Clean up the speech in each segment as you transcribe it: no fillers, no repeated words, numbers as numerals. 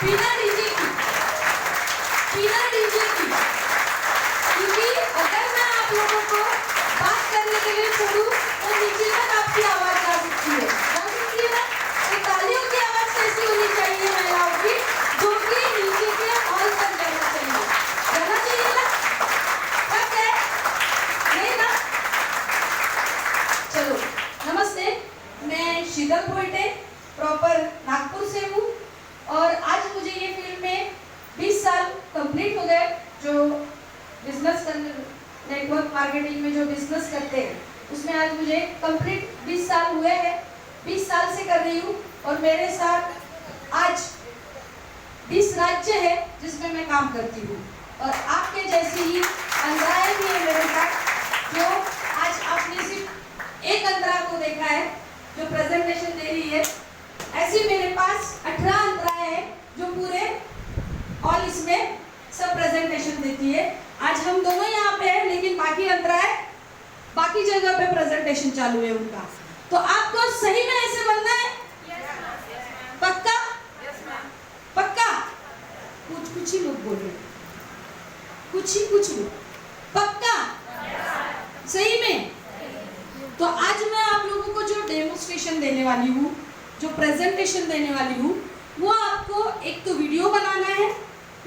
बिना डीजे की, बिना डीजे की, क्योंकि अगर मैं आप लोगों को बात करने के लिए छोड़ूं तो नीचे तक आपकी आवाज जा सकती है ना? तो तालियों की आवाज कैसी होनी चाहिए महिलाओं की, जो कि नीचे के हॉल तक जाना चाहिए ना? बस है नहीं ना? चलो, नमस्ते, मैं शीतल पोइटे प्रॉपर नागपुर से हूँ और आज मुझे ये फील्ड में 20 साल कंप्लीट हो गए। जो बिजनेस करने, नेटवर्क मार्केटिंग में जो बिजनेस करते हैं उसमें आज मुझे कंप्लीट 20 साल हुए हैं। 20 साल से कर रही हूँ और मेरे साथ आज 20 राज्य है जिसमें मैं काम करती हूँ और आपके जैसी ही अंतराएं भी है मेरे साथ, जो आज आपने सिर्फ एक अंतरा को देखा है जो प्रेजेंटेशन दे रही है। ऐसी मेरे पास 18 अंतराएं हैं जो पूरे ऑल इसमें सब प्रेजेंटेशन देती है। आज हम दोनों यहाँ पे हैं लेकिन बाकी अंतराएं बाकी जगह पे प्रेजेंटेशन चालू है उनका। तो आपको सही में ऐसे बनना है? पक्का? पक्का? कुछ ही लोग बोल रहे हैं, कुछ लोग। पक्का? सही में? तो आज मैं आप लोगों को जो डेमोन्स्ट्रेशन देने वाली हूँ, जो प्रेजेंटेशन देने वाली हूँ, वो आपको एक तो वीडियो बनाना है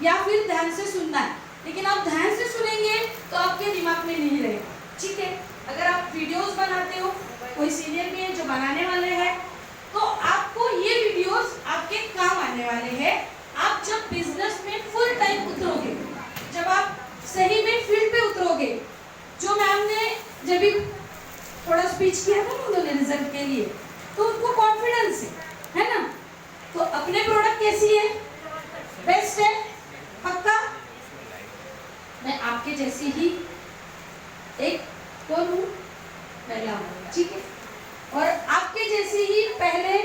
या फिर ध्यान से सुनना है। लेकिन आप ध्यान से सुनेंगे तो आपके दिमाग में नहीं रहेगा, ठीक है? अगर आप वीडियोस बनाते हो, कोई सीनियर भी है जो बनाने वाले हैं, तो आपको ये वीडियोस आपके काम आने वाले हैं। आप जब बिजनेस में फुल टाइम उतरोगे, जब आप सही में फील्ड पे उतरोगे, जो मैम ने जब भी थोड़ा स्पीच किया था उन्होंने रिजल्ट के लिए, तो उनको कॉन्फिडेंस है ना? तो अपने प्रोडक्ट कैसी है? बेस्ट है? पक्का? मैं आपके जैसी ही एक कौन हूँ? महिला हूँ, ठीक है? और आपके जैसी ही पहले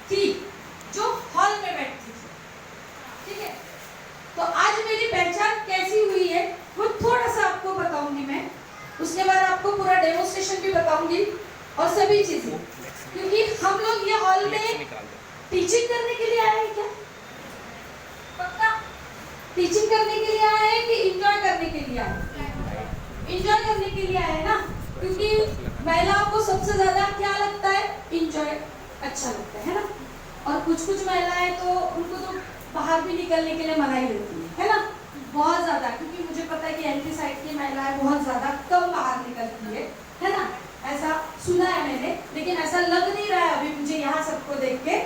थी जो हॉल में बैठती थी, ठीक है? तो आज मेरी पहचान कैसी हुई है वो थोड़ा सा आपको बताऊंगी मैं। उसके बाद आपको पूरा डेमोन्स्ट्रेशन भी बताऊंगी और सभी चीजें, क्योंकि हम लोग ये हॉल में टीचिंग करने के लिए आए हैं क्या? पक्का? टीचिंग करने के लिए आए हैं कि एंजॉय करने के लिए आए हैं? एंजॉय करने के लिए आए हैं ना, क्योंकि महिलाओं को सबसे ज्यादा क्या लगता है? एंजॉय अच्छा लगता है ना? और कुछ महिलाएं तो उनको तो बाहर भी निकलने के लिए मनाही रहती है ना? बहुत ज्यादा, क्योंकि मुझे पता है कि एंटी साइड की महिलाएं बहुत ज्यादा कम बाहर निकलती है ना? ऐसा सुना है मैंने, लेकिन ऐसा लग नहीं रहा है अभी मुझे यहाँ सबको देख के।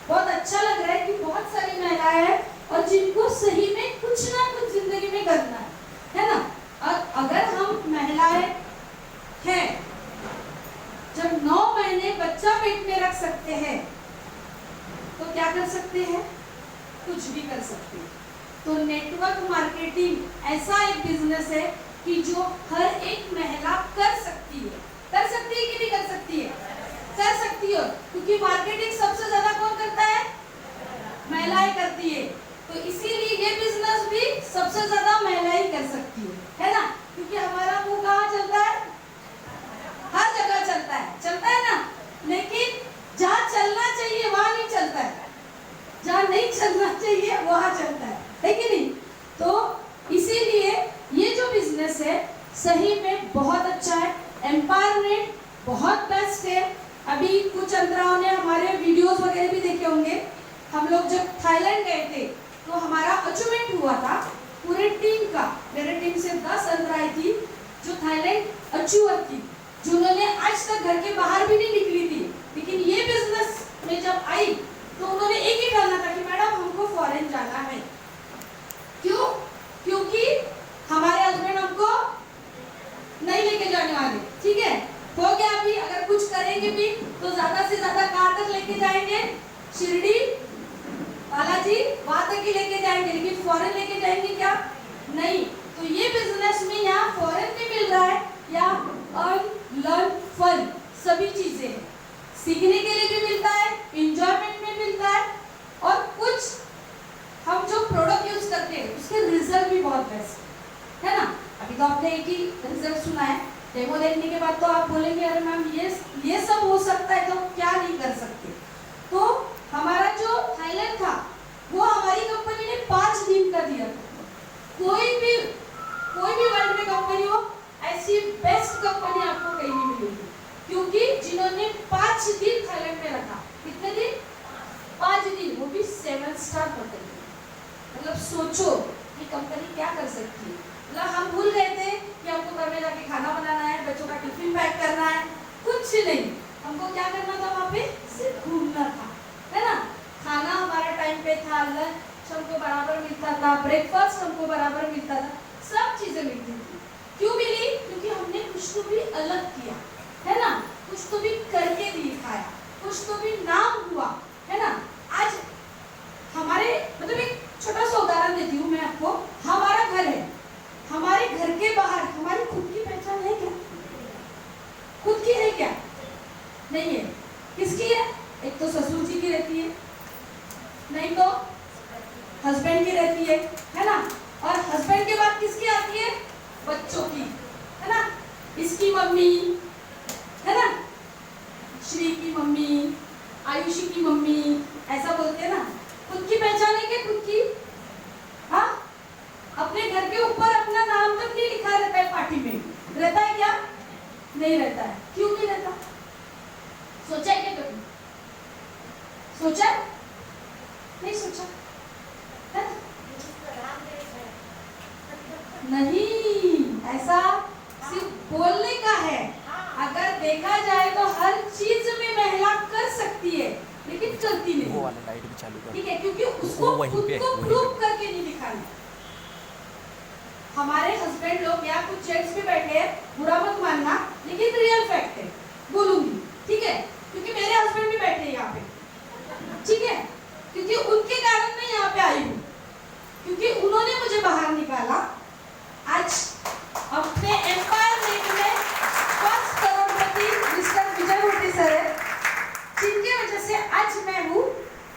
बहुत अच्छा लग रहा है कि बहुत सारी महिलाएं हैं और जिनको सही में कुछ ना कुछ जिंदगी में करना है ना? और अगर हम महिलाएं हैं, जब 9 महीने बच्चा पेट में रख सकते हैं तो क्या कर सकते हैं? कुछ भी कर सकते हैं। तो नेटवर्क मार्केटिंग ऐसा एक बिजनेस है कि जो हर एक महिला कर सकती है। कर सकती है कि नहीं कर सकती है? कर सकती है, क्योंकि मार्केटिंग सबसे ज्यादा कौन करता है? महिलाएं करती है। तो इसीलिए ये बिजनेस भी सबसे ज्यादा महिलाएं कर सकती है ना? क्योंकि हमारा मुंह कहाँ चलता है? हर जगह चलता है ना? लेकिन जहाँ चलना चाहिए वहाँ नहीं चलता है, जहाँ नहीं चलना चाहिए वहाँ चलता है कि नहीं? तो इसीलिए ये जो बिजनेस है सही में बहुत अच्छा है। एम्पावरमेंट बहुत बेस्ट है। अभी कुछ अंतराओं ने हमारे वीडियोस वगैरह भी देखे होंगे। हम लोग जब थाईलैंड गए थे तो हमारा अचीवमेंट हुआ था पूरे टीम का। मेरे टीम से 10 अंतराएं थी जो थाईलैंड अचीवर थी, जिन्होंने आज तक घर के बाहर भी नहीं निकली थी। लेकिन ये बिजनेस में जब आई तो उन्होंने एक ही ठाना था कि मैडम हमको फॉरेन जाना है। क्यों? क्योंकि हमारे हस्बैंड हमको नहीं लेके जाने वाले, ठीक है? हो गया। अभी अगर कुछ करेंगे भी तो ज्यादा से ज्यादा कहाँ तक लेके जाएंगे? शिरडी, बालाजी, वहां तक ही लेके जाएंगे, लेकिन फॉरेन लेके जाएंगे क्या? नहीं। तो ये बिजनेस में यहाँ फॉरेन भी मिल रहा है या अर्न, लर्न, फन सभी चीजें हैं। सीखने के लिए भी मिलता है, इंजॉयमेंट में मिलता है, और कुछ हम जो प्रोडक्ट यूज करते हैं उसके रिजल्ट भी बहुत बेस्ट है ना? अभी तो आपने एक ही रिजल्ट सुना है, डेमो देखने के बाद तो आप बोलेंगे अरे मैम ये सब हो सकता है तो क्या नहीं कर सकते। तो हमारा जो थाईलैंड था वो कोई भी वर्ल्ड में कंपनी हो, ऐसी बेस्ट कंपनी आपको कहीं नहीं मिलेगी, क्योंकि जिन्होंने 5 दिन थाईलैंड में रखा। कितने दिन? 5 दिन, वो भी 7 स्टार होटल में। मतलब सोचो कि कंपनी क्या कर सकती है। मतलब हम भूल गए थे कि हमको घर में जाके खाना बनाना है, बच्चों का टिफिन पैक करना है, कुछ नहीं। हमको क्या करना था? वहाँ पे सिर्फ घूमना था, है ना। खाना हमारा टाइम पे था, लंच हमको बराबर मिलता था, ब्रेकफास्ट हमको बराबर मिलता था, सब चीजें मिलती थी। क्यों मिली? क्योंकि हमने कुछ तो भी अलग किया, है ना, कुछ तो भी करके दिखाया, कुछ तो भी नाम हुआ, है ना। आज हमारे मतलब एक छोटा सा उदाहरण देती हूँ मैं आपको। हमारा घर है, हमारे घर के बाहर हमारी खुद की पहचान है क्या? खुद की है क्या? नहीं है। किसकी है? एक तो ससुर जी की रहती है, नहीं तो हस्बैंड की रहती है ना। और हस्बैंड के बाद किसकी आती है? बच्चों की, है ना। इसकी मम्मी, है ना, श्री की मम्मी, आयुषी की मम्मी, ऐसा बोलते हैं ना। खुद की पहचान है क्या? खुद की? हाँ, अपने घर के ऊपर अपना नाम तक नहीं लिखा रहता है पार्टी में, रहता है क्या? नहीं रहता है। क्यों नहीं रहता? सोचा है क्या कभी? सोचा? नहीं सोचा, है ना? नहीं, ऐसा सिर्फ बोलने का है। अगर देखा जाए तो हर चीज में महिला कर सकती है, लेकिन करती नहीं। वो वाला लाइट भी चालू कर। ठीक है, क्योंकि उसको खुद को प्रूव करके नहीं दिखाना। हमारे हस्बैंड लोग या कुछ जेंट्स भी बैठे हैं, बुरा मत मानना, लेकिन रियल फैक्ट है, बोलूंगी, ठीक है। क्योंकि मेरे हस्बैंड भी बैठे हैं यहाँ पे, ठीक है, क्योंकि उनके कारण मैं यहाँ पे आई हूँ, क्योंकि उन्होंने मुझे बाहर निकाला। आज अपने एम्पायर नेट में 5 करोड़पति मिस्टर विजय भट्टी सर है, जिनके वजह से आज मैं हूँ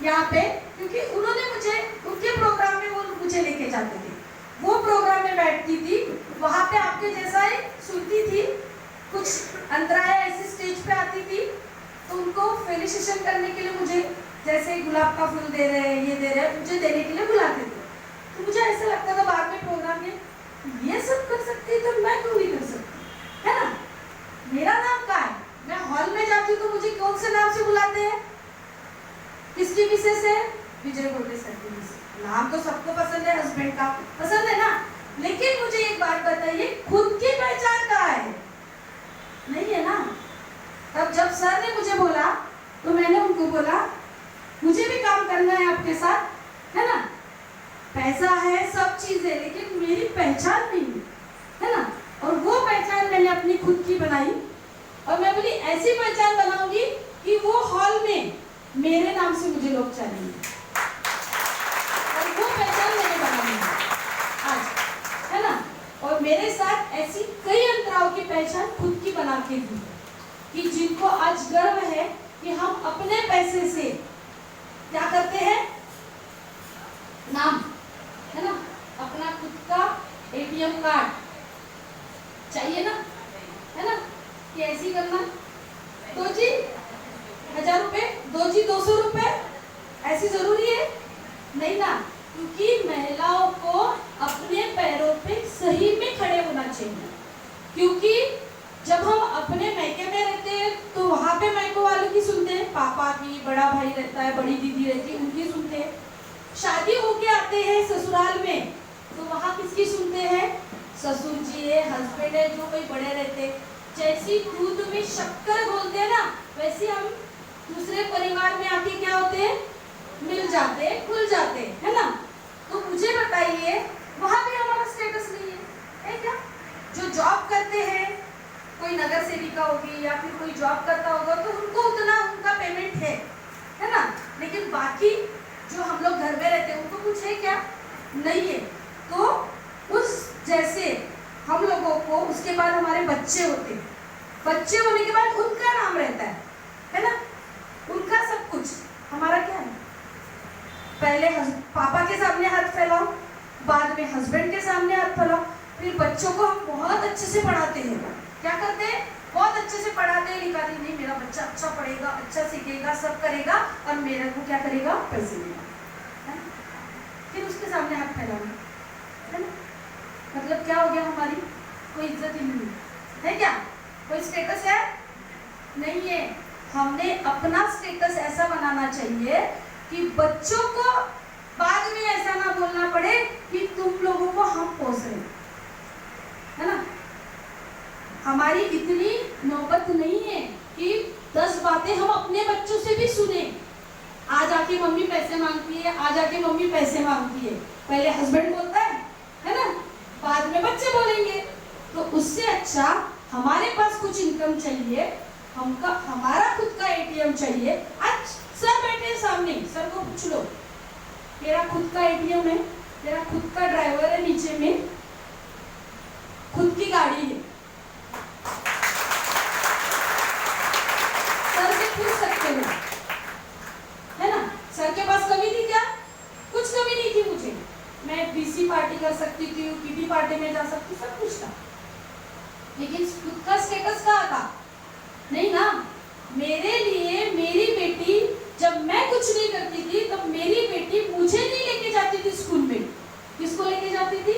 यहाँ पे, क्योंकि उन्होंने मुझे उनके प्रोग्राम में वो मुझे लेके जाते थे। वो प्रोग्राम में बैठती थी, वहाँ पे आपके जैसा ही सुनती थी, कुछ अंतराय ऐसी स्टेज पे आती थी, तो उनको फेलिसिटेशन करने के लिए मुझे, जैसे गुलाब का फूल दे रहे हैं, ये दे रहे हैं, मुझे देने के लिए बुलाते थे। तो मुझे ऐसा लगता था बाद में प्रोग्राम में, ये सब कर सकती है तो मैं क्यों नहीं कर सकती, है ना। मेरा नाम क्या है? मैं हॉल में जाती हूँ तो मुझे कौन से नाम से बुलाते हैं? किसकी विशेष है? विजय भट्टी सर की विशेष। नाम तो सबको पसंद है, हस्बैंड का पसंद है ना, लेकिन मुझे एक बात बताइए, खुद की पहचान कहाँ है? नहीं है ना। तब जब सर ने मुझे बोला तो मैंने उनको बोला, मुझे भी काम करना है आपके साथ, है ना। पैसा है, सब चीजें, लेकिन मेरी पहचान नहीं है ना। और वो पहचान मैंने अपनी खुद की बनाई, और मैं बोली ऐसी पहचान बनाऊंगी कि वो हॉल में मेरे नाम से मुझे लोग जानेंगे, और वो पहचान मैंने बनाई आज, है ना। और मेरे साथ ऐसी कई अंतराओं की पहचान खुद की बना के दी, कि जिनको आज गर्व है कि हम अपने पैसे से क्या करते हैं? नाम, है ना, अपना खुद का एटीएम कार्ड चाहिए ना, है ना, कि ऐसी करना, दो जी 1000 रुपए, दो जी 200 रुपए, ऐसी जरूरी है नहीं ना। क्योंकि महिलाओं को अपने पैरों पे सही में खड़े होना चाहिए, क्योंकि जब हम अपने मैके में रहते हैं तो वहाँ पे मैके वालों की सुनते हैं, पापा की, बड़ा भाई रहता है, बड़ी दीदी रहती है, उनकी सुनते हैं। शादी होके आते हैं ससुराल में तो वहाँ किसकी सुनते हैं? ससुर जी है, हस्बैंड है, जो कोई बड़े रहते। जैसी दूध में शक्कर बोलते हैं ना, वैसे हम दूसरे परिवार में आके क्या होते हैं? मिल जाते हैं, खुल जाते हैं, है ना। तो मुझे बताइए, वहाँ भी हमारा स्टेटस नहीं है क्या? जो जॉब करते हैं, कोई नगर सेविका होगी या फिर कोई जॉब करता होगा, तो उनको उतना उनका पेमेंट है ना। लेकिन बाकी जो हम लोग घर में रहते हैं उनको कुछ है क्या? नहीं है। तो उस जैसे हम लोगों को उसके बाद हमारे बच्चे होते हैं, बच्चे होने के बाद उनका नाम रहता है ना, उनका सब कुछ। हमारा क्या है? पहले पापा के सामने हाथ फैलाओ, बाद में हस्बैंड के सामने हाथ फैलाओ, फिर बच्चों को हम बहुत अच्छे से पढ़ाते हैं। क्या करते हैं? बहुत अच्छे से पढ़ाते हैं, लिखाते हैं, नहीं मेरा बच्चा अच्छा पढ़ेगा, अच्छा सीखेगा, सब करेगा, और मेरे को क्या करेगा? पैसे देगा। फिर उसके सामने हाथ फैलाओ, है ना। मतलब क्या हो गया, हमारी कोई इज्जत ही नहीं है क्या? कोई स्टेटस है? नहीं है। हमने अपना स्टेटस ऐसा बनाना चाहिए कि बच्चों को बाद में ऐसा ना बोलना पड़े कि तुम लोगों को हम पोस रहे, है ना? हमारी इतनी नौबत नहीं है कि 10 बातें हम अपने बच्चों से भी सुने। आज आके मम्मी पैसे मांगती है, आज आके मम्मी पैसे मांगती है। पहले हस्बैंड बोलता है ना, बाद में बच्चे बोलेंगे। तो उससे अच्छा हमारे पास कुछ इनकम चाहिए, हमारा खुद का एटीएम चाहिए। आज सर बैठे हैं सामने, सर को पूछ लो, मेरा खुद का एटीएम है, मेरा खुद का ड्राइवर है, नीचे में खुद की गाड़ी है। सर से पूछ सकते हो, है ना? सर के पास कमी थी क्या? कुछ कमी नहीं थी मुझे। मैं बीसी पार्टी कर सकती थी, पीटी पार्टी में जा सकती, सब कुछ था, लेकिन खुद का स्टेटस कहाँ था? नहीं ना। मेरे लिए मेरी बेटी, जब मैं कुछ नहीं करती थी तब मेरी बेटी मुझे नहीं लेके जाती थी स्कूल में। किसको लेके जाती थी?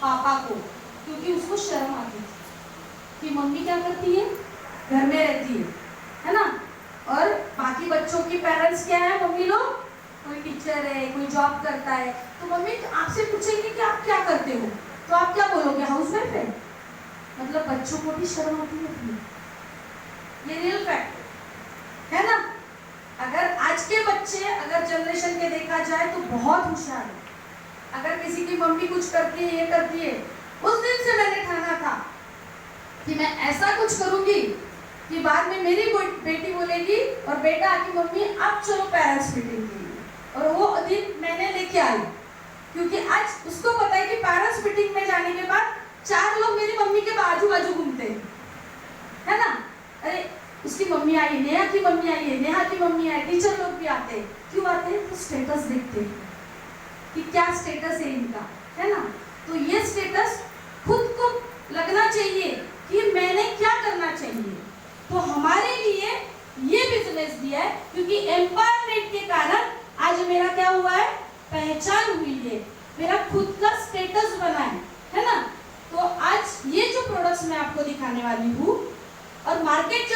पापा को, क्योंकि उसको शर्म आती थी कि मम्मी क्या करती है, घर में रहती है ना? और बाकी बच्चों की पेरेंट्स क्या है, मम्मी लोग कोई टीचर है, कोई जॉब करता है, तो मम्मी आपसे पूछेंगे कि आप क्या करते हो, तो आप क्या बोलोगे? हाउसवाइफ है। मतलब बच्चों को भी शर्म आती है। ये रियल फैक्ट है ना? अगर आज के बच्चे, अगर जनरेशन के देखा जाए तो बहुत होशियार है। अगर किसी की मम्मी कुछ करती है, ये करती है, उस दिन से मैंने ठाना था कि मैं ऐसा कुछ करूंगी कि बाद में मेरी बेटी बोलेगी और बेटा आके मम्मी आप चलो पेरेंट्स मीटिंग के लिए, और वो दिन मैंने लेके आई, क्योंकि आज उसको पता है कि पेरेंट्स मीटिंग में जाने के बाद 4 लोग मेरी मम्मी के बाजू बाजू घूमते हैं, है ना? अरे उसकी मम्मी आई, नेहा की मम्मी आई है, नेहा की मम्मी आई, टीचर लोग भी आते हैं। क्यों आते हैं? तो स्टेटस देखते हैं कि क्या स्टेटस है इनका, है ना? तो ये स्टेटस खुद को लगना चाहिए कि मैंने क्या करना चाहिए। तो हमारे लिए ये बिजनेस दिया है, क्योंकि एम्पावरमेंट के कारण आज मेरा क्या हुआ है, पहचान हुई है, मेरा खुद का स्टेटस बना है ना? तो आज ये जो प्रोडक्ट्स मैं आपको दिखाने वाली हूँ, और मार्केट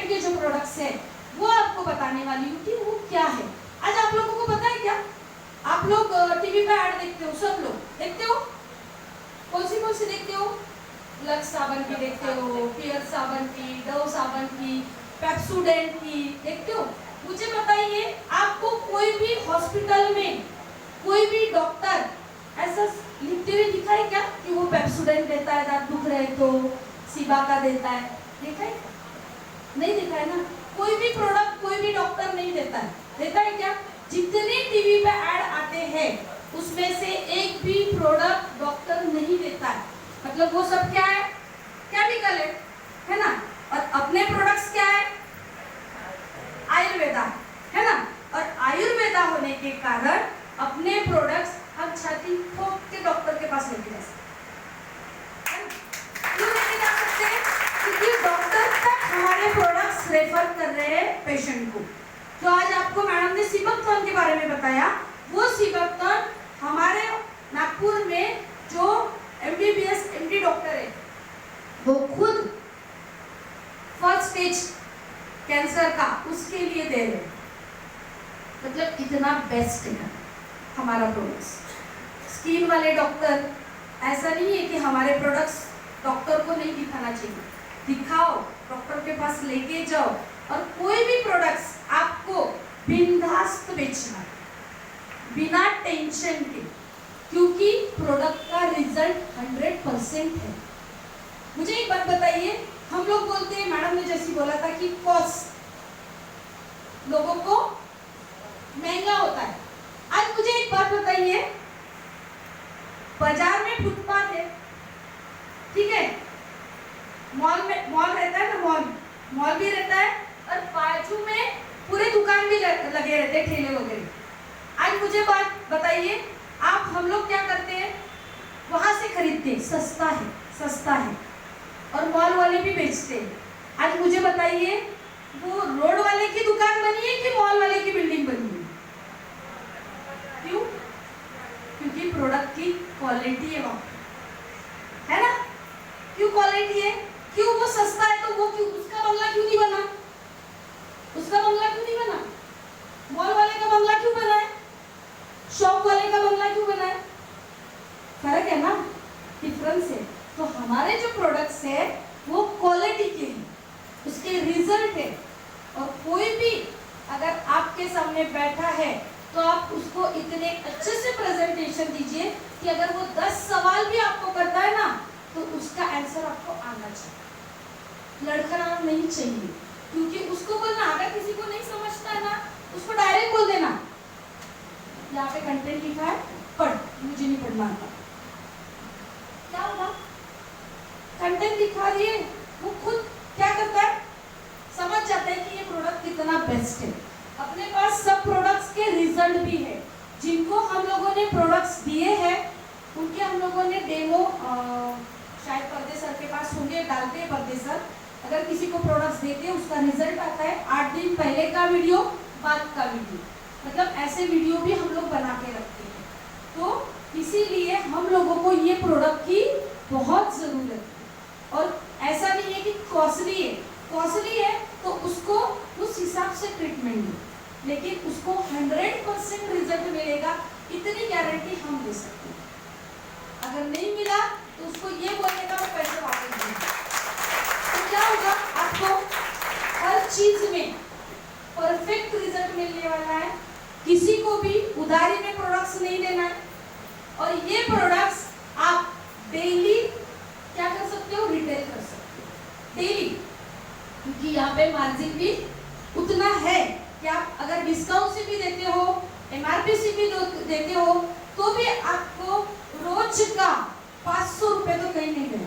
के जो प्रोडक्ट्स है वो आपको बताने वाली हूँ कि वो क्या है। आज आप लोगों को पता है क्या? आप लोग टीवी पे ऐड देखते हो, सब लोग देखते हो? कौन सी देखते हो? लक्स साबन की देखते हो, पियर साबन की, डव साबन की, पेप्सोडेंट की देखते हो? मुझे बताइए, आपको कोई भी हॉस्पिटल में कोई भी डॉक्टर ऐसा लिखते हुए दिखा है क्या कि वो पेप्सोडेंट देता है दांत दुख रहे तो, सीबा का देता है? देखा है? नहीं देखा है ना? कोई भी प्रोडक्ट कोई भी डॉक्टर नहीं देता है, देता है क्या? जितने टीवी पे ऐड आते हैं उसमें से एक भी प्रोडक्ट डॉक्टर नहीं देता है। मतलब वो सब क्या है? केमिकल है ना? और अपने प्रोडक्ट्स क्या है? आयुर्वेदा, है ना? और आयुर्वेदा होने के कारण अपने प्रोडक्ट्स हम छाती ठोक के डॉक्टर के पास लेके जा सकते हैं। क्यों लेके जा सकते हैं? क्योंकि डॉक्टर तक हमारे प्रोडक्ट्स रेफर कर रहे हैं पेशेंट को। तो आज आपको मैडम ने सीबकथॉर्न के बारे में बताया, वो सीबकथॉर्न हमारे नागपुर में जो MBBS MD डॉक्टर है वो खुद फर्स्ट स्टेज कैंसर का उसके लिए दे रहे हैं। मतलब इतना बेस्ट है हमारा प्रोडक्ट्स। स्किन वाले डॉक्टर, ऐसा नहीं है कि हमारे प्रोडक्ट्स डॉक्टर को नहीं दिखाना चाहिए, दिखाओ, डॉक्टर के पास लेके जाओ, और कोई भी प्रोडक्ट्स आपको बिंदास्त बेचना बिना टेंशन के, क्योंकि प्रोडक्ट का रिजल्ट 100% है। मुझे एक बात बताइए, हम लोग बोलते हैं, मैडम ने जैसे बोला था कि कॉस्ट लोगों को महंगा होता है। आज मुझे एक बात बताइए, बाजार में फुटपाथ है, ठीक है, मॉल रहता है ना, मॉल भी रहता है, और बाजू में पूरे दुकान भी लगे रहते हैं, ठेले वगैरह। आज मुझे बात बताइए, हम लोग क्या करते हैं? वहां से खरीदते हैं, सस्ता है, और मॉल वाले भी बेचते हैं। आज मुझे बताइए, वो रोड वाले की दुकान बनी है कि मॉल वाले की बिल्डिंग बनी है? क्योंकि प्रोडक्ट की क्वालिटी है वहाँ पे, है ना? क्यों क्वालिटी है? क्यों वो सस्ता है तो वो क्यों उसका बंगला क्यों नहीं बना? उसका बंगला क्यों नहीं बना? मॉल वाले का बंगला क्यों बना है? शॉप वाले का बंगला क्यों बना है? फर्क है ना, डिफरेंस है। तो हमारे जो प्रोडक्ट्स है वो क्वालिटी के हैं, उसके रिजल्ट है। और कोई भी अगर आपके सामने बैठा है तो आप उसको इतने अच्छे से प्रेजेंटेशन दीजिए कि अगर वो 10 सवाल भी आपको करता है ना तो उसका आंसर आपको आना चाहिए, लड़खड़ाना नहीं चाहिए। क्योंकि उसको बोलना, अगर किसी को नहीं समझता है ना उसको डायरेक्ट बोल देना, यहाँ पे कंटेंट लिखा है पढ़, मुझे नहीं पढ़ना आता। क्या होगा? कंटेंट दिखा दिए, वो खुद क्या करता है, समझ जाता है कि ये प्रोडक्ट कितना बेस्ट है। अपने पास सब प्रोडक्ट्स के रिजल्ट भी है। जिनको हम लोगों ने प्रोडक्ट्स दिए हैं उनके हम लोगों ने डेमो शायद पर्दे सर के पास होंगे, डालते हैं पर्दे सर। अगर किसी को प्रोडक्ट्स देते हैं उसका रिजल्ट आता है 8 दिन पहले का वीडियो, बाद का वीडियो, मतलब ऐसे वीडियो भी हम लोग बना के रखते हैं। तो इसीलिए हम लोगों को ये प्रोडक्ट की बहुत ज़रूरत है। और ऐसा नहीं है कि कॉस्टली है, कॉस्टली है तो उसको उस हिसाब से ट्रीटमेंट दो, लेकिन उसको 100% रिजल्ट मिलेगा, इतनी गारंटी हम दे सकते हैं। अगर नहीं मिला तो उसको ये बोलने का मैं पैसे वापस दूंगा। तो क्या होगा, आपको हर चीज में परफेक्ट रिजल्ट मिलने वाला है। किसी को भी उधारी में प्रोडक्ट्स नहीं देना है। और ये प्रोडक्ट्स आप डेली क्या कर सकते हो, रिटेल कर सकते हो डेली, क्योंकि यहाँ पे मार्जिन भी उतना है कि आप अगर डिस्काउंट से भी देते हो, एमआरपी से भी देते हो, तो भी आपको रोज का 500 रुपए तो कहीं नहीं गया,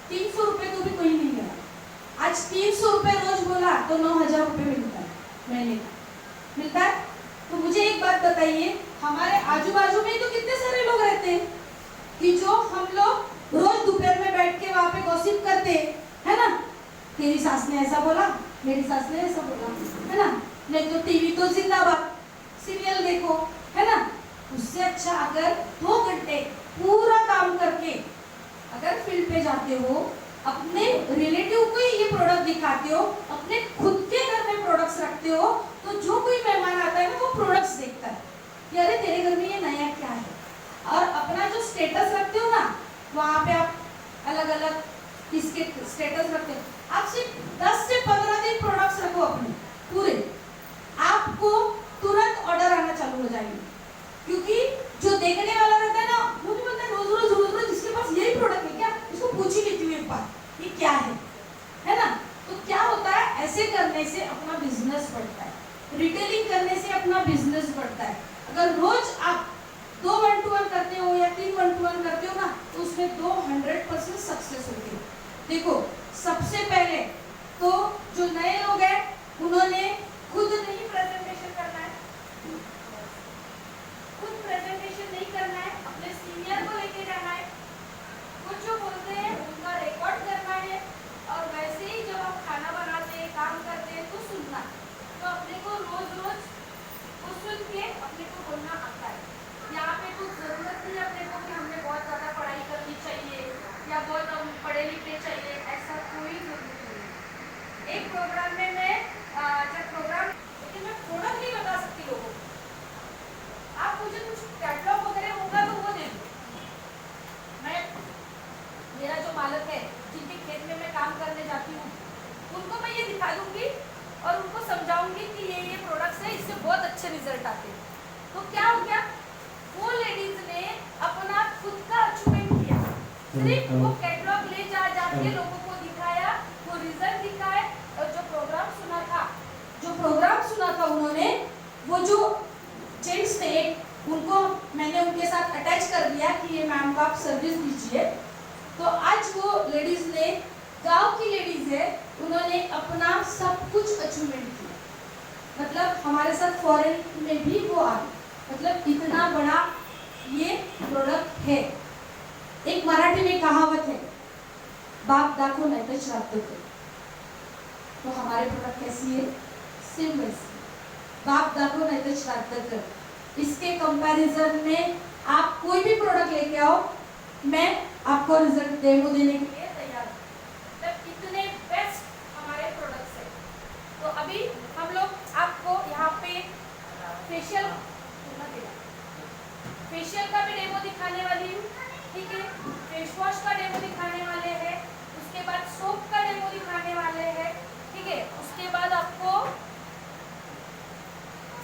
300 रुपए तो भी कहीं नहीं गया। आज 300 रुपए रोज बोला तो 9,000 रुपए मिलता है, महीने का मिलता है। तो मुझे एक बात बताइए, हमारे आजू बाजू में तो कितने सारे लोग रहते हैं कि जो हम लोग रोज दोपहर में बैठ के वहां पे गॉसिप करते है ना, तेरी सास ने ऐसा बोला, मेरी सास ने ऐसा बोला, है ना। नहीं तो टीवी तो जिंदाबाद, सीरियल देखो, है ना। उससे अच्छा अगर 2 घंटे पूरा काम करके अगर फील्ड पे जाते हो, अपने रिलेटिव को ही ये प्रोडक्ट दिखाते हो, अपने खुद के घर में प्रोडक्ट्स रखते हो, तो जो कोई मेहमान आता है ना वो प्रोडक्ट्स देखता है कि अरे तेरे घर में ये नया क्या है। और अपना जो स्टेटस रखते हो ना, वहाँ पे आप अलग अलग इसके स्टेटस रखते हो, आप सिर्फ 10 से 15 दिन प्रोडक्ट्स रखो अपने पूरे, आपको तुरंत ऑर्डर आना चालू हो जाएंगे। क्योंकि जो देखने वाला रहता है ना वो भी बोलता है रोज रोज जिसके पास यही प्रोडक्ट है क्या, इसको पूछ ही लेती हूँ एक बार ये क्या है ना। तो क्या होता है, ऐसे करने से अपना बिजनेस बढ़ता है, रिटेलिंग करने से अपना बिजनेस बढ़ता है। अगर रोज आप 2 1-to-1 करते हो या 3 1-to-1 करते हो ना, तो उसमें 200% सक्सेस होती है। देखो, सबसे पहले तो जो नए लोग हैं उन्होंने खुद नहीं प्रेजेंटेशन करना है, खुद प्रेजेंटेशन नहीं करना है, अपने सीनियर को लेके जाना है, कुछ जो बोलते हैं उनका रिकॉर्ड करना है, और वैसे ही जब आप खाना बनाते हैं, काम करते हैं तो सुनना। तो अपने को रोज रोज वो सुन के अपने को बोलना आता है। यहाँ पे कुछ जरूरत नहीं है अपने को कि हमने बहुत ज़्यादा पढ़ाई करनी चाहिए या बहुत हम पढ़े लिखे चाहिए, ऐसा कोई जरूरत नहीं है। एक प्रोग्राम में मैं जब प्रोग्राम, लेकिन मैं प्रोडक्ट नहीं बता सकती लोगों को, आप मुझे कुछ कैटलॉग वगैरह होगा तो वो दे दो, मैं मेरा जो मालिक है जिनके खेत में मैं काम करने जाती हूँ उनको मैं ये दिखा दूंगी और उनको समझाऊंगी कि ये प्रोडक्ट्स है, इससे बहुत अच्छे रिजल्ट आते हैं। तो क्या हो गया, वो लेडीज ने अपना खुद का अचीवमेंट किया, सिर्फ वो कैटलॉग ले जाके लोगों को दिखाया, वो रिजल्ट दिखाए। और जो प्रोग्राम सुना था उन्होंने, वो जो जेंट्स थे उनको मैंने उनके साथ अटैच कर दिया कि ये मैम को आप सर्विस दीजिए। तो आज वो लेडीज ने, गांव की लेडीज है, उन्होंने अपना सब कुछ अचीवमेंट किया, मतलब हमारे साथ फॉरेन में भी वो आ, मतलब इतना बड़ा ये प्रोडक्ट है। एक मराठी में कहावत है, बाप दाखो नहीं तो श्राद्ध करो। तो हमारे प्रोडक्ट कैसी है, सेम वैसी, बाप दाखो नहीं तो श्राद्ध करो। इसके कंपैरिजन में आप कोई भी प्रोडक्ट लेके आओ, मैं आपको रिजल्ट डेमो देने के लिए तैयार हूँ। मतलब इतने बेस्ट हमारे प्रोडक्ट्स हैं। तो अभी हम लोग आपको यहाँ पे फेशियल का भी डेमो दिखाने वाली हूँ, ठीक है। फेस वॉश का डेमो दिखाने वाले हैं, उसके बाद सोप का डेमो दिखाने वाले हैं, ठीक है। उसके बाद आपको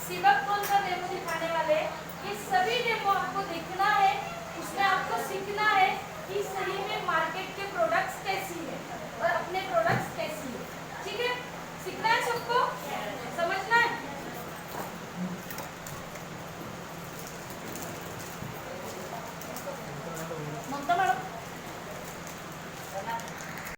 सीरम रोल का डेमो दिखाने वाले हैं। ये सभी डेमो आपको देखना है, उसमें आपको सीखना है कि सही में मार्केट के प्रोडक्ट्स कैसी है।